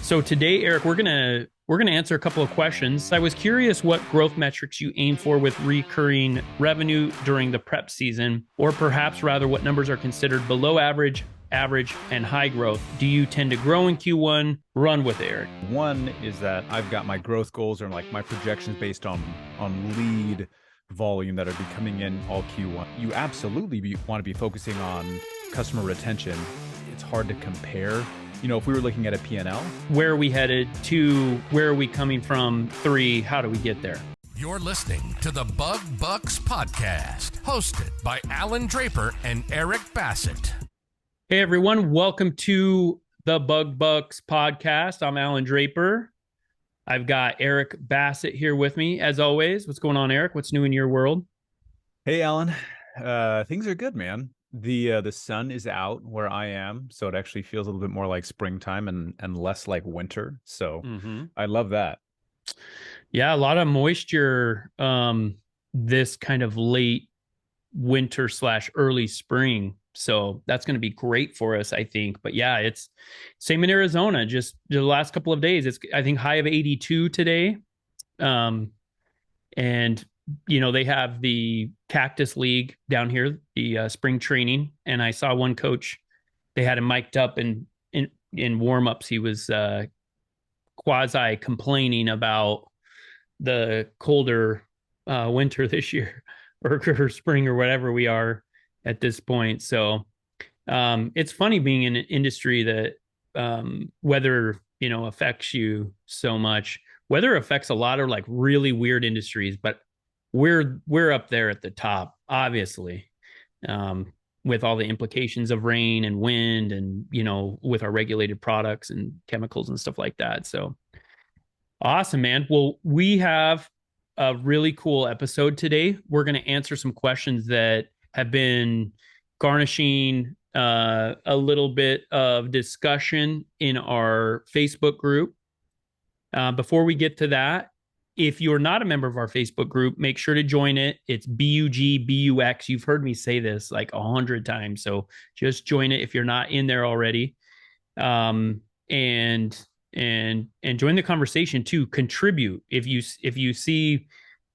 So today, Eric, we're gonna answer a couple of questions. I was curious what growth metrics you aim for with recurring revenue during the prep season, or perhaps rather what numbers are considered below average, average, and high growth. Do you tend to grow in Q1? Run with it, Eric. One is that I've got my growth goals or like my projections based on lead volume that are be coming in all Q1. You absolutely want to be focusing on customer retention. It's hard to compare. If we were looking at a P&L, Where are we headed? Two, where are we coming from? Three, how do we get there? You're listening to the Bug Bucks Podcast, hosted by Alan Draper and Eric Bassett. Hey everyone, welcome to the Bug Bucks Podcast. I'm Alan Draper. I've got Eric Bassett here with me, as always. What's going on, Eric? What's new in your world? hey Alan, things are good, man. The sun is out where I am, so it actually feels a little bit more like springtime and less like winter. So I love that. Yeah, a lot of moisture this kind of late winter slash early spring. So that's going to be great for us, I think. But yeah, it's same in Arizona. Just the last couple of days, it's I think high of 82 today. And they have the Cactus League down here, the spring training, and I saw one coach. They had him mic'd up, and in warm-ups, he was quasi complaining about the colder winter this year, or spring, or whatever we are at this point. So it's funny being in an industry that weather affects you so much. Weather affects a lot of like really weird industries, but we're up there at the top, obviously, with all the implications of rain and wind, and with our regulated products and chemicals and stuff like that. So awesome, man. Well, we have a really cool episode today. We're going to answer some questions that have been garnishing a little bit of discussion in our Facebook group. Before we get to that, if you're not a member of our Facebook group, make sure to join it. It's BUGBUX. You've heard me say this like 100 times, so just join it if you're not in there already, and join the conversation too. Contribute if you see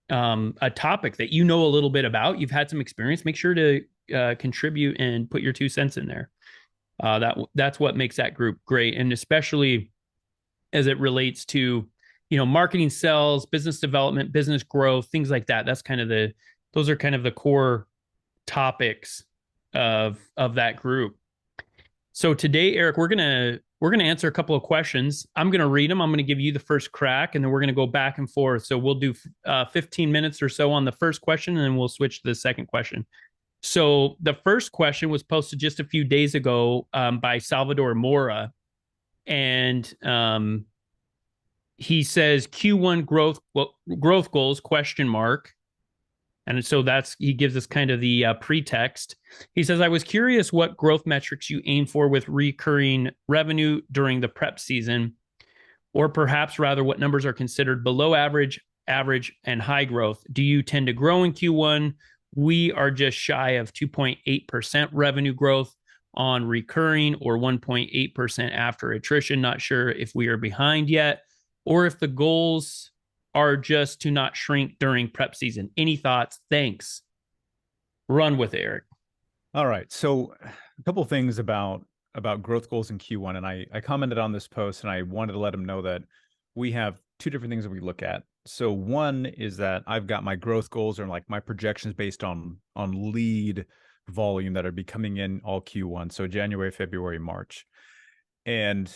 a topic that you know a little bit about, you've had some experience. Make sure to contribute and put your 2 cents in there. That's what makes that group great, and especially as it relates to marketing, sales, business development, business growth, things like that. Those are kind of the core topics of that group. So today, Eric, we're gonna answer a couple of questions. I'm gonna read them. I'm gonna give you the first crack, and then we're gonna go back and forth. So we'll do 15 minutes or so on the first question, and then we'll switch to the second question. So the first question was posted just a few days ago by Salvador Mora, and he says Q1 growth goals ? And so he gives us kind of the pretext. He says, I was curious what growth metrics you aim for with recurring revenue during the prep season, or perhaps rather what numbers are considered below average, average, and high growth. Do you tend to grow in Q1? We are just shy of 2.8% revenue growth on recurring, or 1.8% after attrition. Not sure if we are behind yet, or if the goals are just to not shrink during prep season. Any thoughts? Thanks. Run with it, Eric. All right. So a couple of things about growth goals in Q1. And I commented on this post, and I wanted to let them know that we have 2 different things that we look at. So one is that I've got my growth goals or like my projections based on lead volume that are be coming in all Q1. So January, February, March. And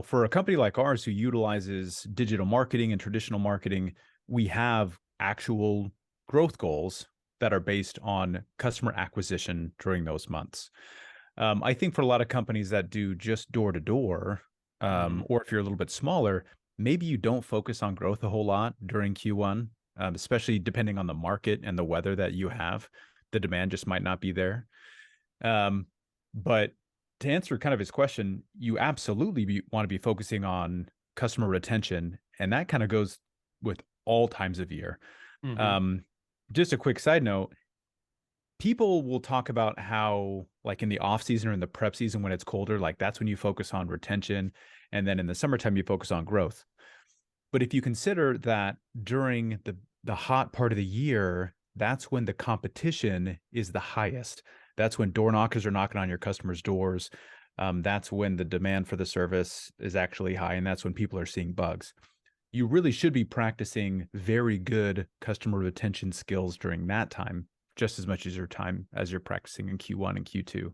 for a company like ours who utilizes digital marketing and traditional marketing, we have actual growth goals that are based on customer acquisition during those months. I think for a lot of companies that do just door to door, or if you're a little bit smaller, maybe you don't focus on growth a whole lot during Q1, especially depending on the market and the weather that you have. The demand just might not be there. But to answer kind of his question, you absolutely want to be focusing on customer retention, and that kind of goes with all times of year. Just a quick side note, people will talk about how like in the off season or in the prep season when it's colder, like that's when you focus on retention. And then in the summertime, you focus on growth. But if you consider that during the hot part of the year, that's when the competition is the highest. That's when door knockers are knocking on your customers' doors. That's when the demand for the service is actually high, and that's when people are seeing bugs. You really should be practicing very good customer retention skills during that time, just as much as you're practicing in Q1 and Q2.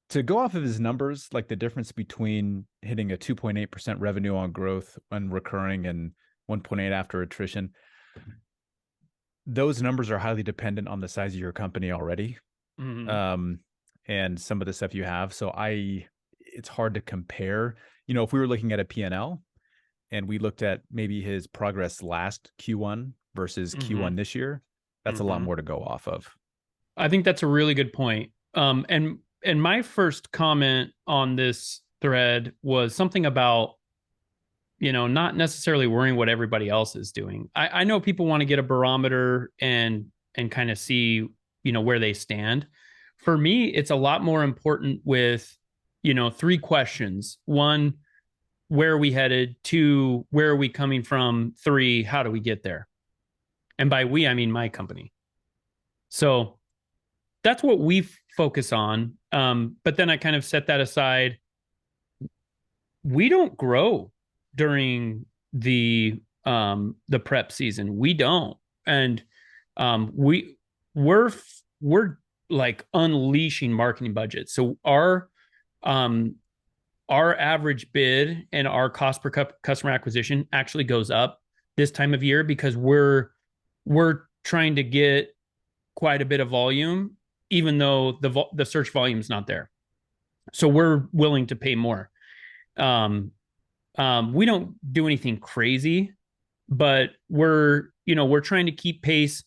To go off of his numbers, like the difference between hitting a 2.8% revenue on growth and recurring and 1.8 after attrition, those numbers are highly dependent on the size of your company already. Mm-hmm. And some of the stuff you have. So it's hard to compare. If we were looking at a P&L and we looked at maybe his progress last Q1 versus Q1 this year, that's a lot more to go off of. I think that's a really good point. And my first comment on this thread was something about, not necessarily worrying what everybody else is doing. I know people want to get a barometer and kind of see, where they stand. For me, it's a lot more important with, 3 questions. 1, where are we headed? 2, where are we coming from? 3, how do we get there? And by we, I mean my company. So that's what we focus on. But then I kind of set that aside. We don't grow during the prep season. We don't. And we're like unleashing marketing budgets. So our average bid and our cost per customer acquisition actually goes up this time of year because we're trying to get quite a bit of volume, even though the search volume is not there. So we're willing to pay more. We don't do anything crazy, but we're trying to keep pace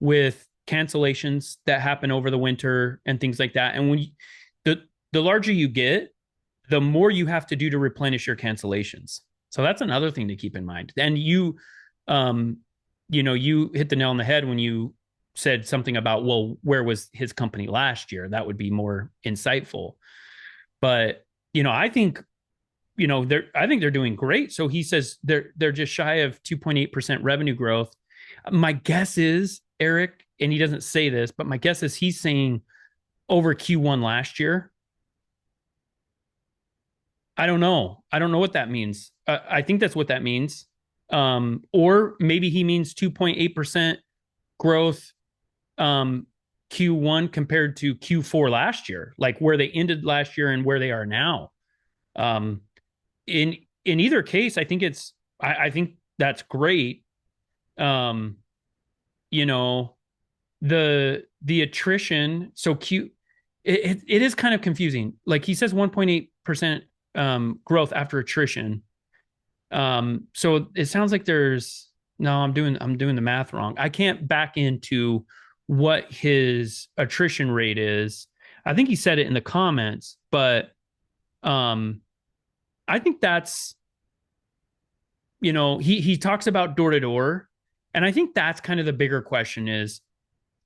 with cancellations that happen over the winter and things like that. And when the larger you get, the more you have to do to replenish your cancellations. So that's another thing to keep in mind. And you hit the nail on the head when you said something about, well, where was his company last year? That would be more insightful. But, I think they're doing great. So he says they're just shy of 2.8% revenue growth. My guess is, Eric, and he doesn't say this, but my guess is he's saying over Q1 last year. I don't know what that means. I think that's what that means. Or maybe he means 2.8% growth Q1 compared to Q4 last year, like where they ended last year and where they are now. In either case, I think I think that's great. The attrition, so it is kind of confusing. Like he says 1.8% growth after attrition. So it sounds like I'm doing the math wrong. I can't back into what his attrition rate is. I think he said it in the comments, but I think that's, he talks about door to door. And I think that's kind of the bigger question is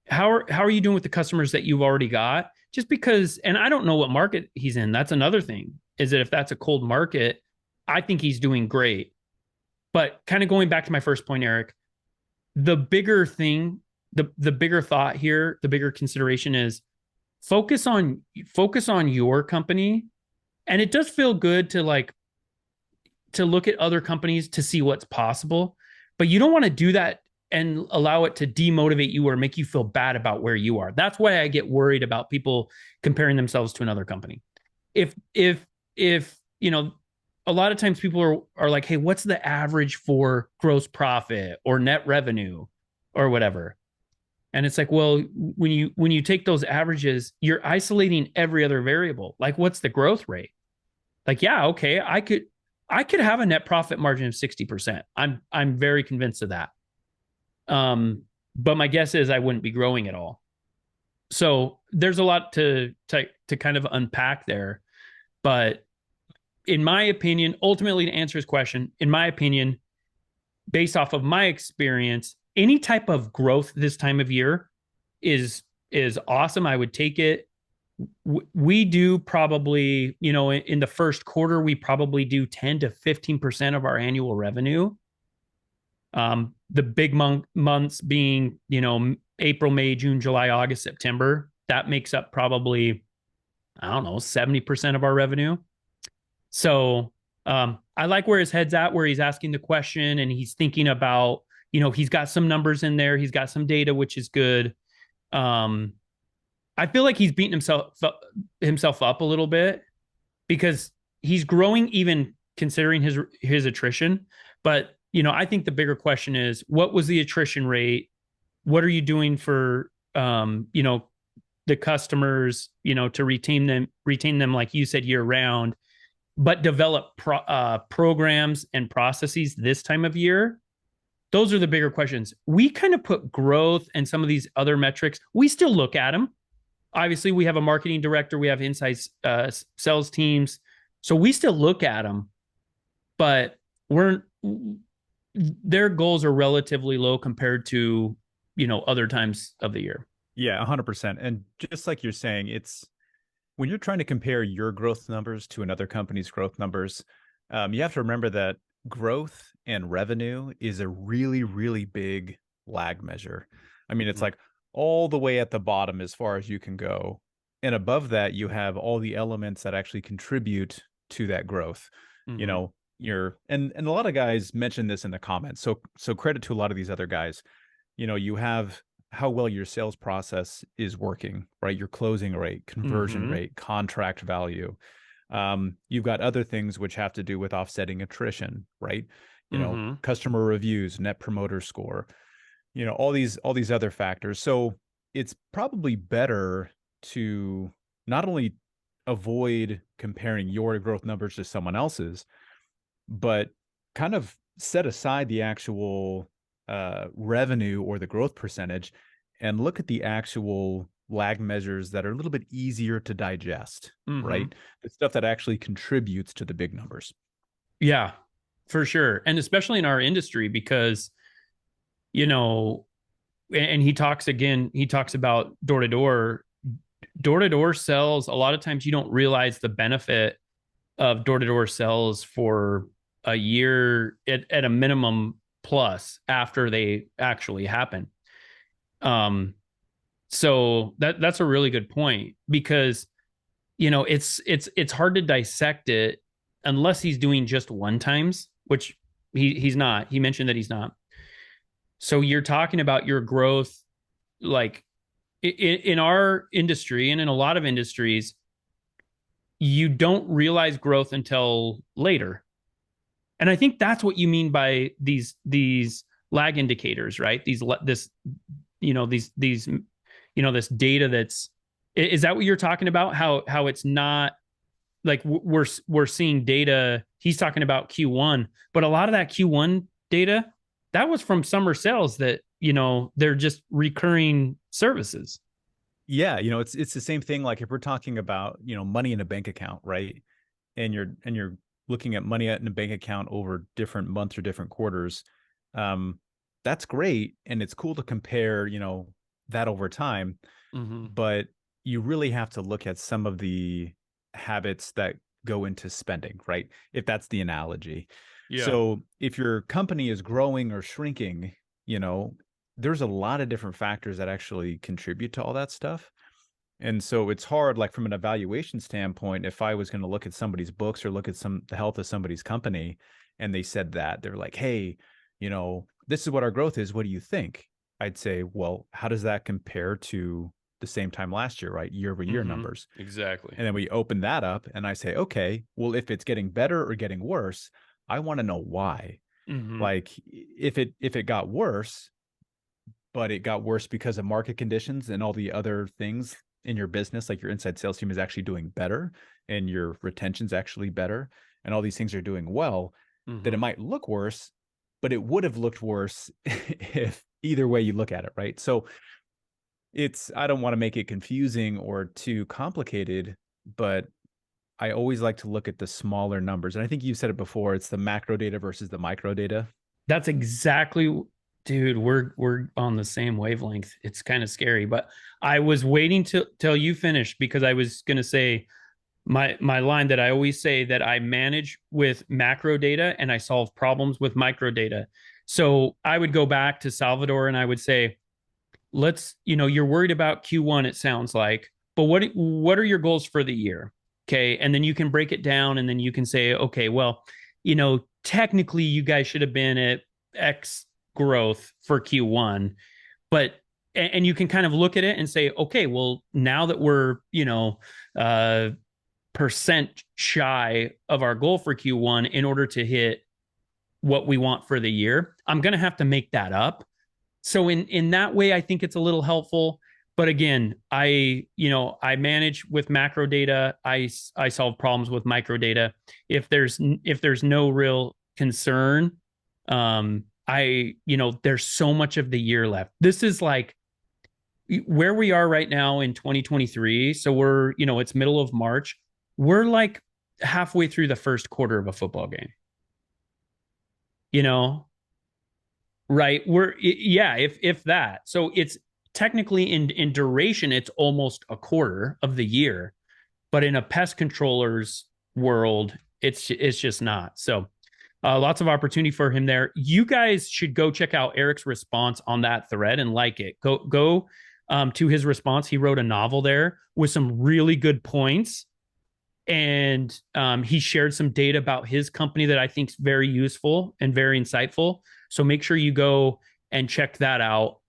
how are you doing with the customers that you've already got? Just because, and I don't know what market he's in. That's another thing, is that if that's a cold market, I think he's doing great. But kind of going back to my first point, Eric, the bigger thing, the bigger thought here, the bigger consideration is focus on your company. And it does feel good to look at other companies to see what's possible, but you don't want to do that and allow it to demotivate you or make you feel bad about where you are. That's why I get worried about people comparing themselves to another company. If a lot of times people are like, hey, what's the average for gross profit or net revenue or whatever? And it's like, well, when you take those averages, you're isolating every other variable. Like, what's the growth rate? Like, yeah, okay, I could have a net profit margin of 60%. I'm very convinced of that. But my guess is I wouldn't be growing at all. So there's a lot to kind of unpack there. But in my opinion, ultimately to answer his question, in my opinion, based off of my experience, any type of growth this time of year is awesome. I would take it. We do probably, in the first quarter, we probably do 10 to 15% of our annual revenue. The big months being, April, May, June, July, August, September. That makes up probably, I don't know, 70% of our revenue. So I like where his head's at, where he's asking the question and he's thinking about, he's got some numbers in there. He's got some data, which is good. I feel like he's beating himself up a little bit because he's growing even considering his attrition. But, I think the bigger question is, what was the attrition rate? What are you doing for, the customers, to retain them, like you said, year round, but develop programs and processes this time of year? Those are the bigger questions. We kind of put growth and some of these other metrics. We still look at them. Obviously, we have a marketing director. We have inside sales teams. So we still look at them, but their goals are relatively low compared to, other times of the year. Yeah, 100%. And just like you're saying, it's when you're trying to compare your growth numbers to another company's growth numbers, you have to remember that growth and revenue is a really, really big lag measure. I mean, it's like all the way at the bottom as far as you can go. And above that, you have all the elements that actually contribute to that growth. You know, and a lot of guys mentioned this in the comments. So credit to a lot of these other guys. You have how well your sales process is working, right? Your closing rate, conversion rate, contract value. You've got other things which have to do with offsetting attrition, right? Customer reviews, net promoter score, all these other factors. So it's probably better to not only avoid comparing your growth numbers to someone else's, but kind of set aside the actual revenue or the growth percentage and look at the actual lag measures that are a little bit easier to digest, right? The stuff that actually contributes to the big numbers. Yeah, for sure. And especially in our industry, because, and he talks about door to door sales. A lot of times you don't realize the benefit of door to door sales for a year at a minimum plus after they actually happen. So that's a really good point because, it's hard to dissect it unless he's doing just one times, which he's not. He mentioned that he's not. So you're talking about your growth, like in our industry and in a lot of industries, you don't realize growth until later. And I think that's what you mean by these lag indicators, right? This data is that what you're talking about? How it's not like we're seeing data. He's talking about Q1, but a lot of that Q1 data, that was from summer sales that, they're just recurring services. Yeah. It's the same thing. Like if we're talking about, money in a bank account, right? And you're looking at money in a bank account over different months or different quarters. That's great. And it's cool to compare, that over time, but you really have to look at some of the habits that go into spending, right? If that's the analogy. Yeah. So if your company is growing or shrinking, there's a lot of different factors that actually contribute to all that stuff. And so it's hard, like from an evaluation standpoint, if I was going to look at somebody's books or look at the health of somebody's company, and they said that, they're like, hey, this is what our growth is. What do you think? I'd say, well, how does that compare to the same time last year, right? Year over year numbers. Exactly. And then we open that up and I say, okay, well, if it's getting better or getting worse, I want to know why. Like if it got worse, but it got worse because of market conditions and all the other things in your business, like your inside sales team is actually doing better and your retention's actually better and all these things are doing well, then it might look worse, but it would have looked worse if either way you look at it, right? So I don't want to make it confusing or too complicated, but I always like to look at the smaller numbers. And I think you said it before, it's the macro data versus the micro data. That's exactly Dude, we're on the same wavelength. It's kind of scary, but I was waiting till you finished because I was going to say my line that I always say, that I manage with macro data and I solve problems with micro data. So I would go back to Salvador and I would say, let's, you're worried about Q1, it sounds like, but what are your goals for the year? Okay. And then you can break it down and then you can say, okay, well, technically you guys should have been at X growth for Q1, but and you can kind of look at it and say, okay, well, now that we're, percent shy of our goal for Q1 in order to hit what we want for the year, I'm going to have to make that up. So in that way, I think it's a little helpful. But again, I manage with macro data. I solve problems with micro data. If there's no real concern, there's so much of the year left. This is like where we are right now in 2023. So we're, it's middle of March. We're like halfway through the first quarter of a football game. You know, right? Yeah, if that. So it's technically in duration, it's almost a quarter of the year, but in a pest controller's world, it's just not. So lots of opportunity for him there. You guys should go check out Eric's response on that thread and like it. Go to his response. He wrote a novel there with some really good points. And he shared some data about his company that I think is very useful and very insightful. So make sure you go and check that out.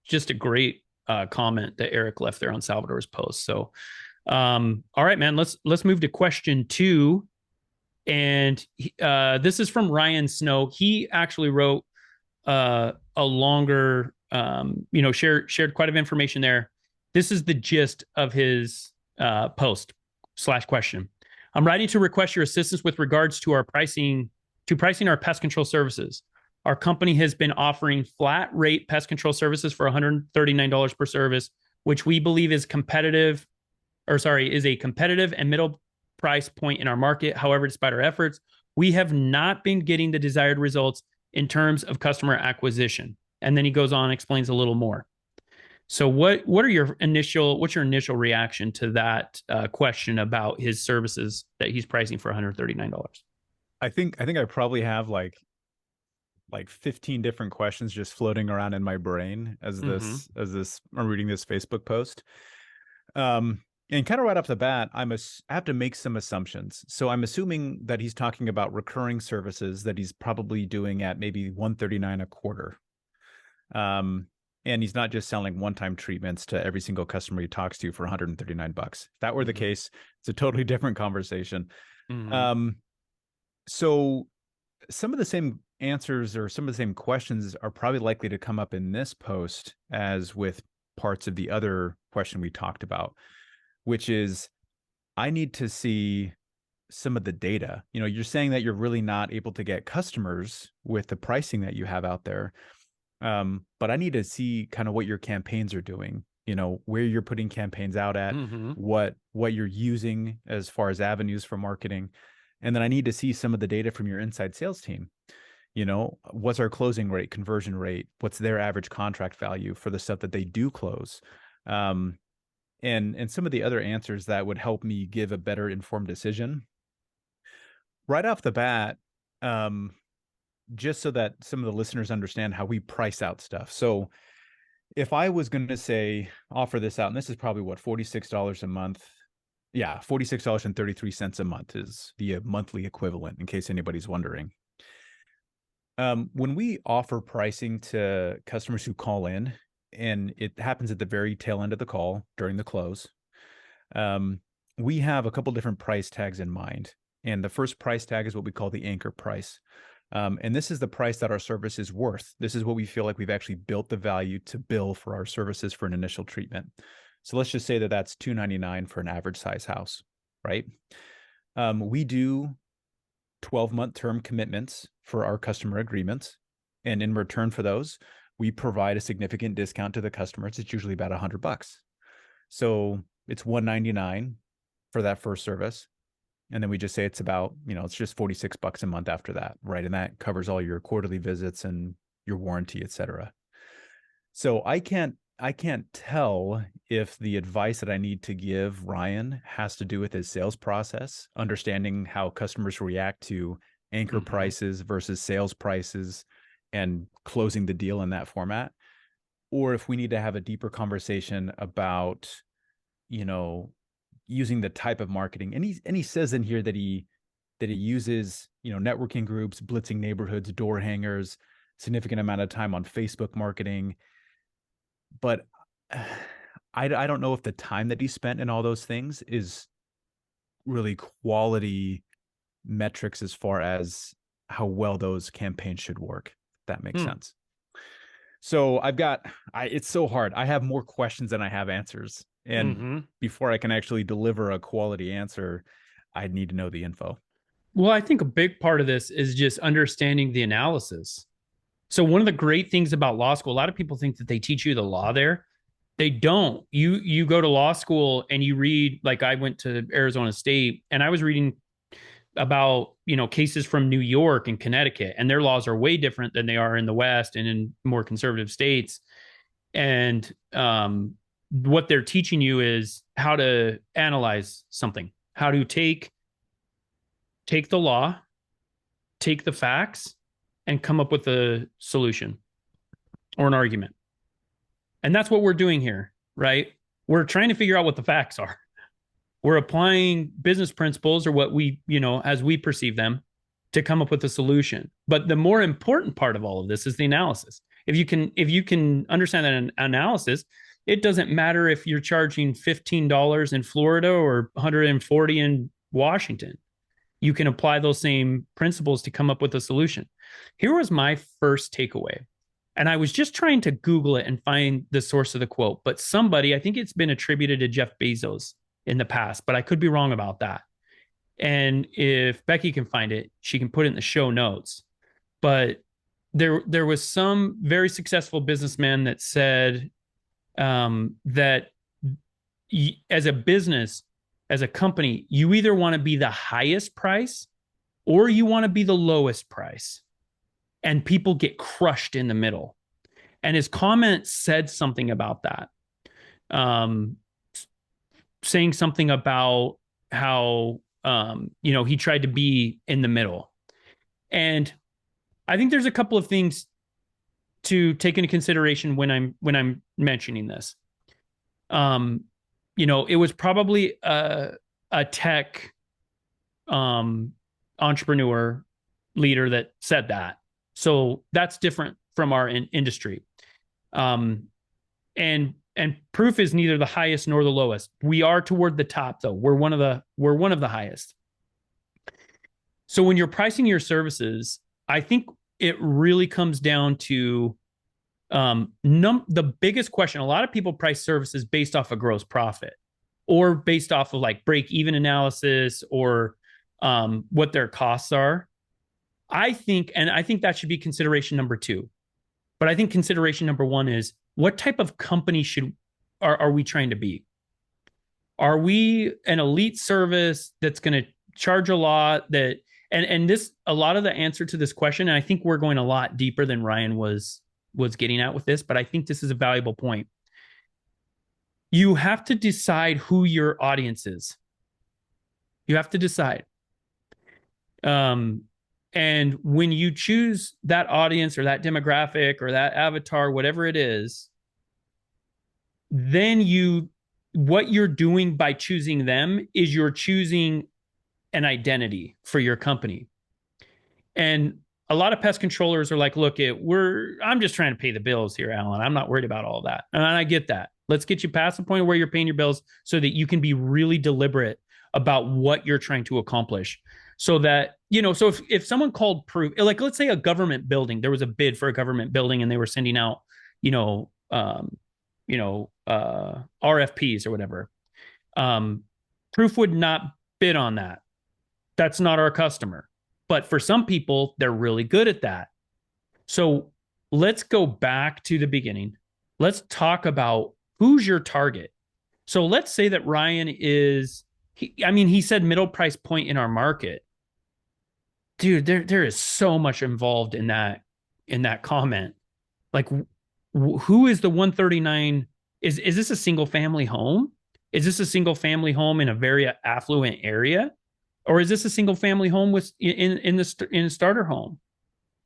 Just a great comment that Eric left there on Salvador's post. So, all right, man, let's move to question 2. And this is from Ryan Snow. He actually wrote a longer, shared quite a bit of information there. This is the gist of his post/question. I'm writing to request your assistance with regards to pricing our pest control services. Our company has been offering flat rate pest control services for $139 per service, which we believe is a competitive and middle price point in our market. However, despite our efforts, we have not been getting the desired results in terms of customer acquisition. And then he goes on and explains a little more. So what's your initial reaction to that question about his services that he's pricing for $139? I think I probably have like 15 different questions just floating around in my brain as I'm reading this Facebook post. And kind of right off the bat, I have to make some assumptions. So I'm assuming that he's talking about recurring services that he's probably doing at maybe $139 a quarter. And he's not just selling one-time treatments to every single customer he talks to for $139. If that were the case, it's a totally different conversation. So some of the same answers or some of the same questions are probably likely to come up in this post as with parts of the other question we talked about, which is I need to see some of the data. You're saying that you're really not able to get customers with the pricing that you have out there. But I need to see kind of what your campaigns are doing, where you're putting campaigns out at, what you're using as far as avenues for marketing. And then I need to see some of the data from your inside sales team. What's our closing rate, conversion rate? What's their average contract value for the stuff that they do close? And some of the other answers that would help me give a better informed decision. Right off the bat, just so that some of the listeners understand how we price out stuff. So if I was going to say, offer this out, and this is probably what, $46 a month. Yeah, $46.33 a month is the monthly equivalent, in case anybody's wondering. When we offer pricing to customers who call in, and it happens at the very tail end of the call during the close, we have a couple different price tags in mind. And the first price tag is what we call the anchor price. And this is the price that our service is worth. This is what we feel like we've actually built the value to bill for our services for an initial treatment. So let's just say that that's $299 for an average size house, right? We do 12-month term commitments for our customer agreements. And in return for those, we provide a significant discount to the customers. It's usually about $100. So it's $199 for that first service. And then we just say it's about, it's just $46 a month after that, right? And that covers all your quarterly visits and your warranty, et cetera. So I can't tell if the advice that I need to give Ryan has to do with his sales process, understanding how customers react to anchor prices versus sales prices and closing the deal in that format, or if we need to have a deeper conversation about, using the type of marketing. And he says in here that he uses, networking groups, blitzing neighborhoods, door hangers, significant amount of time on Facebook marketing. But I don't know if the time that he spent in all those things is really quality metrics as far as how well those campaigns should work. If that makes sense. So it's so hard. I have more questions than I have answers. And before I can actually deliver a quality answer, I need to know the info. Well, I think a big part of this is just understanding the analysis. So one of the great things about law school, a lot of people think that they teach you the law there. They don't. You go to law school and you read, like I went to Arizona State and I was reading about, cases from New York and Connecticut, and their laws are way different than they are in the West and in more conservative states. And what they're teaching you is how to analyze something, how to take the law, take the facts, and come up with a solution or an argument. And that's what we're doing here, right? We're trying to figure out what the facts are. We're applying business principles or what we, as we perceive them, to come up with a solution. But the more important part of all of this is the analysis. If you can understand that analysis, it doesn't matter if you're charging $15 in Florida or $140 in Washington. You can apply those same principles to come up with a solution. Here was my first takeaway. And I was just trying to Google it and find the source of the quote. But somebody, I think it's been attributed to Jeff Bezos in the past, but I could be wrong about that. And if Becky can find it, she can put it in the show notes. But there was some very successful businessman that said that as a business, as a company, you either want to be the highest price or you want to be the lowest price. And people get crushed in the middle. And his comment said something about that. Saying something about how, he tried to be in the middle. And I think there's a couple of things to take into consideration when I'm mentioning this. It was probably a tech entrepreneur leader that said that. So that's different from our industry. And Proof is neither the highest nor the lowest. We are toward the top, though. We're one of the highest. So when you're pricing your services, I think it really comes down to the biggest question. A lot of people price services based off of gross profit or based off of like break-even analysis or what their costs are. I think that should be consideration number 2. But I think consideration number 1 is what type of company are we trying to be? Are we an elite service that's going to charge a lot and this, a lot of the answer to this question, and I think we're going a lot deeper than Ryan was getting at with this, but I think this is a valuable point. You have to decide who your audience is. You have to decide. And when you choose that audience or that demographic or that avatar, whatever it is, then what you're doing by choosing them is you're choosing an identity for your company. And a lot of pest controllers are like, look, I'm just trying to pay the bills here, Alan. I'm not worried about all that. And I get that. Let's get you past the point where you're paying your bills so that you can be really deliberate about what you're trying to accomplish. So that, so if someone called Proof, like let's say a government building, there was a bid for a government building and they were sending out, RFPs or whatever. Proof would not bid on that. That's not our customer. But for some people, they're really good at that. So let's go back to the beginning. Let's talk about who's your target. So let's say that Ryan is he said middle price point in our market. Dude, there is so much involved in that comment. Like, who is the 139? Is this a single family home? Is this a single family home in a very affluent area, or is this a single family home with in a starter home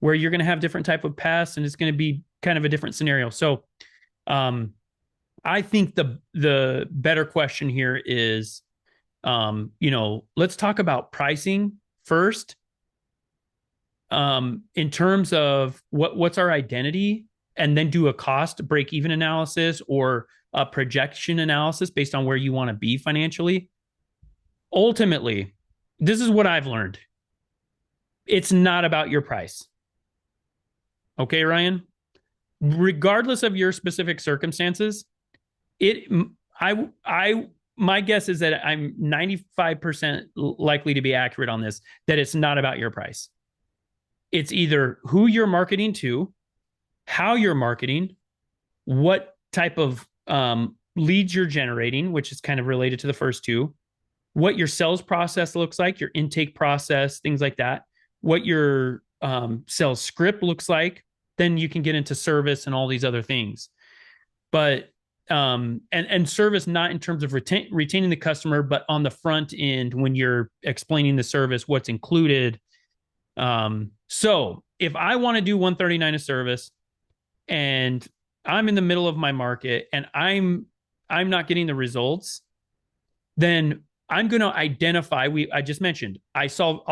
where you're going to have different type of pests and it's going to be kind of a different scenario? So, I think the better question here is, let's talk about pricing first. In terms of what's our identity, and then do a cost break even analysis or a projection analysis based on where you want to be financially. Ultimately, this is what I've learned. It's not about your price. Okay, Ryan? Regardless of your specific circumstances, my guess is that I'm 95% likely to be accurate on this, that it's not about your price. It's either who you're marketing to, how you're marketing, what type of leads you're generating, which is kind of related to the first two, what your sales process looks like, your intake process, things like that, what your sales script looks like. Then you can get into service and all these other things. But and service, not in terms of retaining the customer, but on the front end when you're explaining the service, what's included. So if I want to do 139 a service and I'm in the middle of my market and I'm not getting the results, then I'm going to identify, I just mentioned, I solve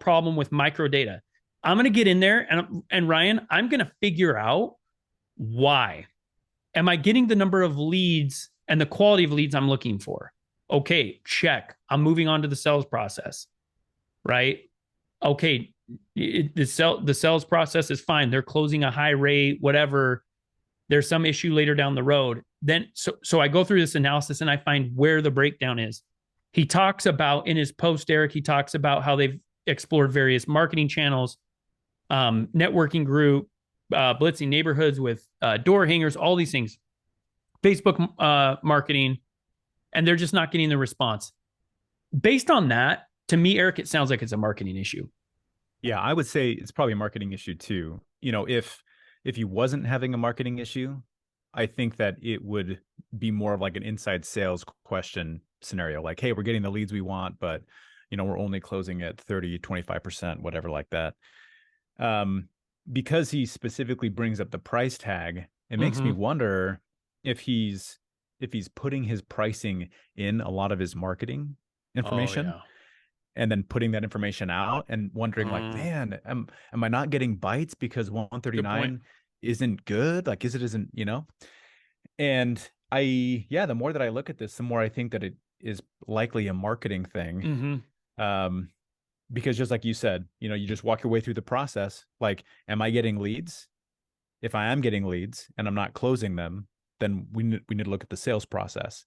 problem with micro data. I'm going to get in there and Ryan, I'm going to figure out why. Am I getting the number of leads and the quality of leads I'm looking for? Okay, check. I'm moving on to the sales process, right? Okay, the sales process is fine. They're closing a high rate, whatever. There's some issue later down the road. Then, so I go through this analysis and I find where the breakdown is. He talks about in his post, Eric, he talks about how they've explored various marketing channels, networking group, blitzing neighborhoods with door hangers, all these things, Facebook marketing, and they're just not getting the response. Based on that, to me, Eric, it sounds like it's a marketing issue. Yeah, I would say it's probably a marketing issue too. If he wasn't having a marketing issue, I think that it would be more of like an inside sales question scenario. Like, hey, we're getting the leads we want, but we're only closing at 30, 25%, whatever like that. Because he specifically brings up the price tag, it makes me wonder if he's putting his pricing in a lot of his marketing information. Oh, yeah. And then putting that information out and wondering like, man, am I not getting bites because 139 isn't good? Like, isn't, and the more that I look at this, the more I think that it is likely a marketing thing. Because just like you said, you just walk your way through the process. Like, am I getting leads? If I am getting leads and I'm not closing them, then we need to look at the sales process.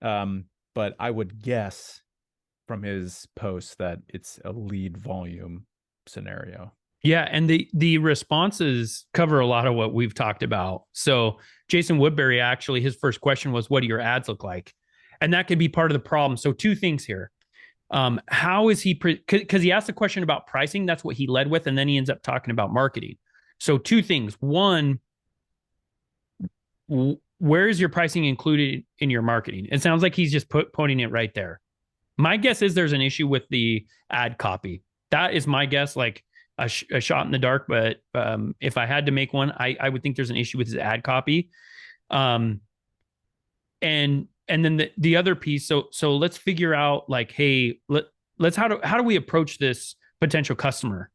But I would guess from his post that it's a lead volume scenario. Yeah, and the responses cover a lot of what we've talked about. So Jason Woodbury, actually, his first question was, what do your ads look like? And that could be part of the problem. So two things here. How is he, because he asked a question about pricing, that's what he led with, and then he ends up talking about marketing. So two things. One, where is your pricing included in your marketing? It sounds like he's just putting it right there. My guess is there's an issue with the ad copy. That is my guess, like a shot in the dark. But if I had to make one, I would think there's an issue with his ad copy. And then the other piece. So let's figure out like, hey, let's how do we approach this potential customer?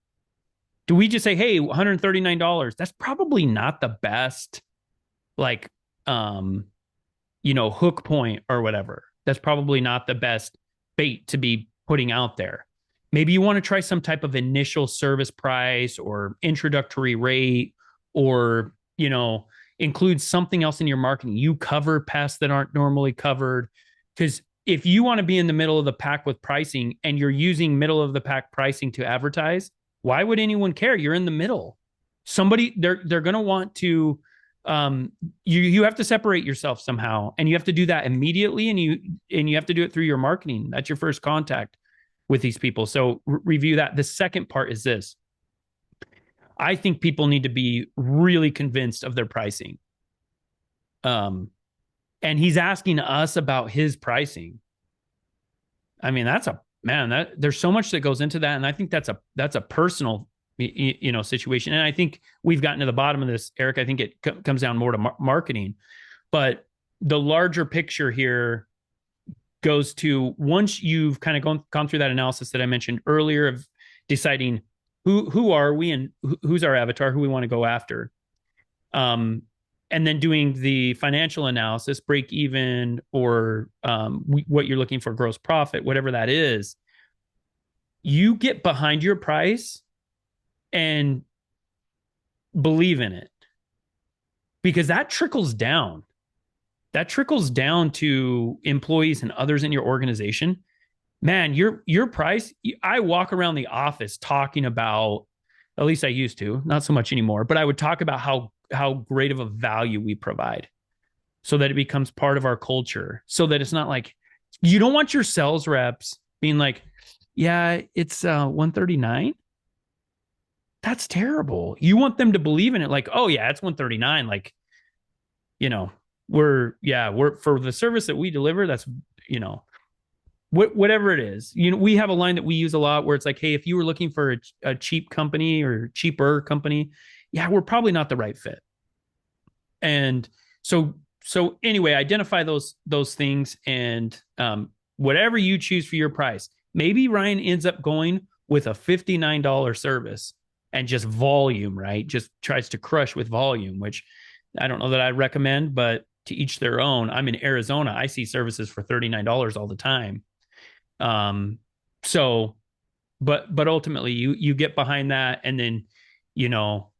Do we just say, hey, $139? That's probably not the best, like, hook point or whatever. That's probably not the best bait to be putting out there. Maybe you want to try some type of initial service price or introductory rate, or, include something else in your marketing. You cover pests that aren't normally covered. Because if you want to be in the middle of the pack with pricing and you're using middle of the pack pricing to advertise, why would anyone care? You're in the middle. They're going to want to you have to separate yourself somehow, and you have to do that immediately, and you have to do it through your marketing. That's your first contact with these people. So review that. The second part is this. I think people need to be really convinced of their pricing. And he's asking us about his pricing. I mean, there's so much that goes into that. And I think that's a personal, situation. And I think we've gotten to the bottom of this, Eric. I think it comes down more to marketing, but the larger picture here goes to, once you've kind of gone through that analysis that I mentioned earlier of deciding who are we and who's our avatar, who we want to go after. And then doing the financial analysis, break even, or what you're looking for, gross profit, whatever that is. You get behind your price and believe in it, because that trickles down. That trickles down to employees and others in your organization. Man, your price. I walk around the office talking about, at least I used to, not so much anymore, but I would talk about how great of a value we provide, so that it becomes part of our culture, so that it's not like, you don't want your sales reps being like, yeah, it's 139. That's terrible. You want them to believe in it. Like, oh yeah, it's 139. Like, we're for the service that we deliver. That's, whatever it is. We have a line that we use a lot where it's like, hey, if you were looking for a cheap company or cheaper company, yeah, we're probably not the right fit. And so anyway, identify those things, and whatever you choose for your price. Maybe Ryan ends up going with a $59 service and just volume, right? Just tries to crush with volume, which I don't know that I'd recommend, but to each their own. I'm in Arizona. I see services for $39 all the time. But ultimately you get behind that. And then,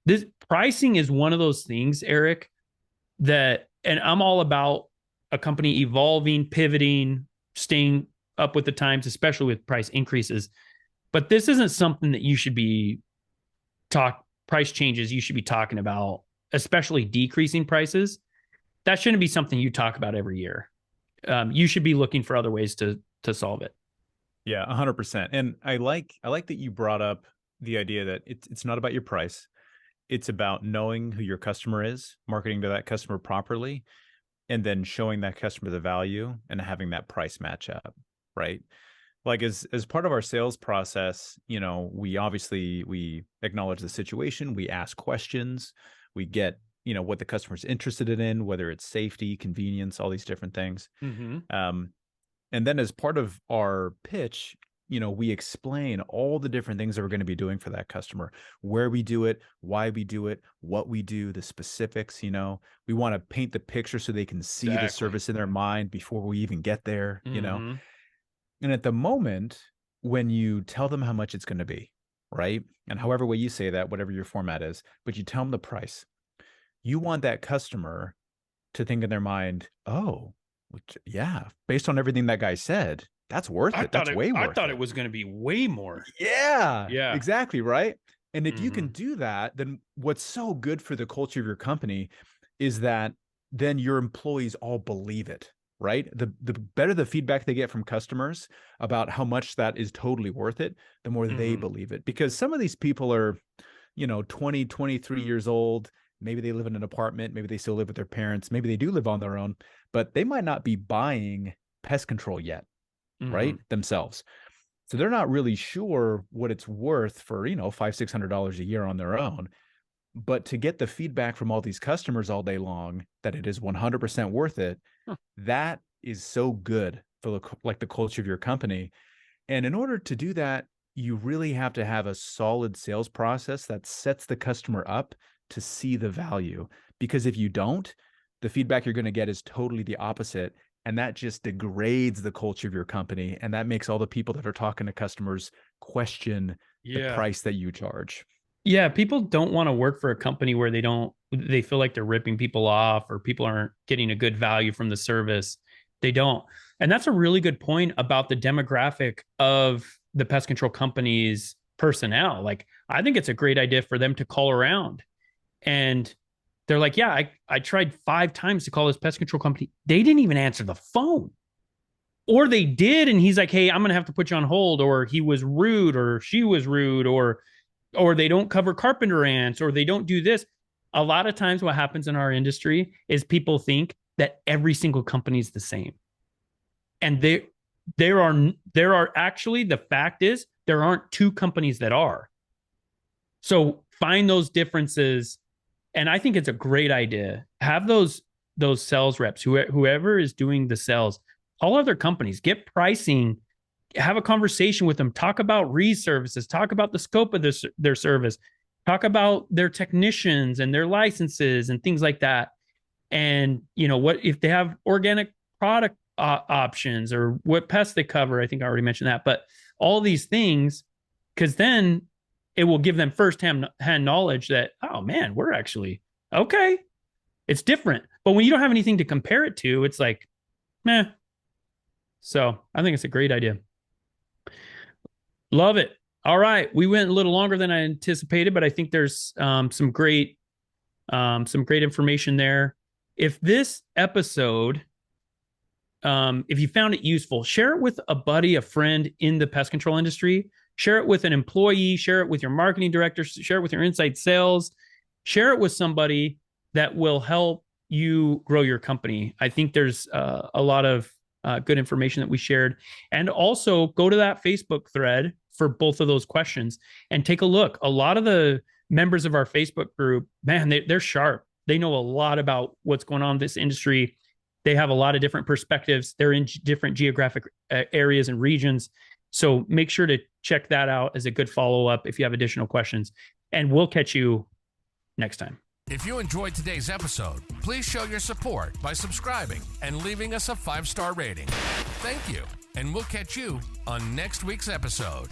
this pricing is one of those things, Eric, and I'm all about a company evolving, pivoting, staying up with the times, especially with price increases. But this isn't something that you should be price changes you should be talking about, especially decreasing prices. That shouldn't be something you talk about every year. You should be looking for other ways to solve it. Yeah, 100%. And I like that you brought up the idea that it's not about your price. It's about knowing who your customer is, marketing to that customer properly, and then showing that customer the value and having that price match up, right? Like as part of our sales process, we acknowledge the situation, we ask questions, we get, what the customer's interested in, whether it's safety, convenience, all these different things. Mm-hmm. And then as part of our pitch, we explain all the different things that we're going to be doing for that customer, where we do it, why we do it, what we do, the specifics. We want to paint the picture so they can see the service in their mind before we even get there, Mm-hmm. And at the moment when you tell them how much it's going to be, right? And however way you say that, whatever your format is, but you tell them the price, you want that customer to think in their mind, oh, yeah, based on everything that guy said, that's worth it. That's way worth it. I thought it was going to be way more. Yeah, Yeah, exactly. Right. And if you can do that, then what's so good for the culture of your company is that then your employees all believe it, right? The better the feedback they get from customers about how much that is totally worth it, the more they believe it. Because some of these people are, 20, 23 years old. Maybe they live in an apartment. Maybe they still live with their parents. Maybe they do live on their own, but they might not be buying pest control yet, right? Themselves. So they're not really sure what it's worth for, $500-$600 a year on their own. But to get the feedback from all these customers all day long that it is 100% worth it, that is so good for the culture of your company. And in order to do that, you really have to have a solid sales process that sets the customer up to see the value. Because if you don't, the feedback you're going to get is totally the opposite. And that just degrades the culture of your company. And that makes all the people that are talking to customers question the price that you charge. Yeah, people don't want to work for a company where they feel like they're ripping people off, or people aren't getting a good value from the service. They don't. And that's a really good point about the demographic of the pest control company's personnel. Like, I think it's a great idea for them to call around and They're like, yeah, I tried 5 times to call this pest control company. They didn't even answer the phone. Or they did, and he's like, hey, I'm going to have to put you on hold, or he was rude, or she was rude, or they don't cover carpenter ants, or they don't do this. A lot of times what happens in our industry is people think that every single company is the same. And there are actually, the fact is, there aren't 2 companies that are. So find those differences. And I think it's a great idea. Have those sales reps, whoever is doing the sales, all other companies, get pricing, have a conversation with them, talk about reservices, talk about the scope of their service, talk about their technicians and their licenses and things like that. And, what if they have organic product options, or what pests they cover. I think I already mentioned that, but all these things, because then it will give them firsthand knowledge that, oh man, we're actually okay. It's different. But when you don't have anything to compare it to, it's like, meh. So I think it's a great idea. Love it. All right. We went a little longer than I anticipated, but I think there's some great information there. If this episode, if you found it useful, share it with a buddy, a friend in the pest control industry. Share it with an employee. Share it with your marketing director. Share it with your inside sales. Share it with somebody that will help you grow your company. I think there's a lot of good information that we shared. And also go to that Facebook thread for both of those questions and take a look. A lot of the members of our Facebook group, man, they're sharp. They know a lot about what's going on in this industry. They have a lot of different perspectives. They're in different geographic areas and regions. So make sure to check that out as a good follow-up if you have additional questions. And we'll catch you next time. If you enjoyed today's episode, please show your support by subscribing and leaving us a 5-star rating. Thank you, and we'll catch you on next week's episode.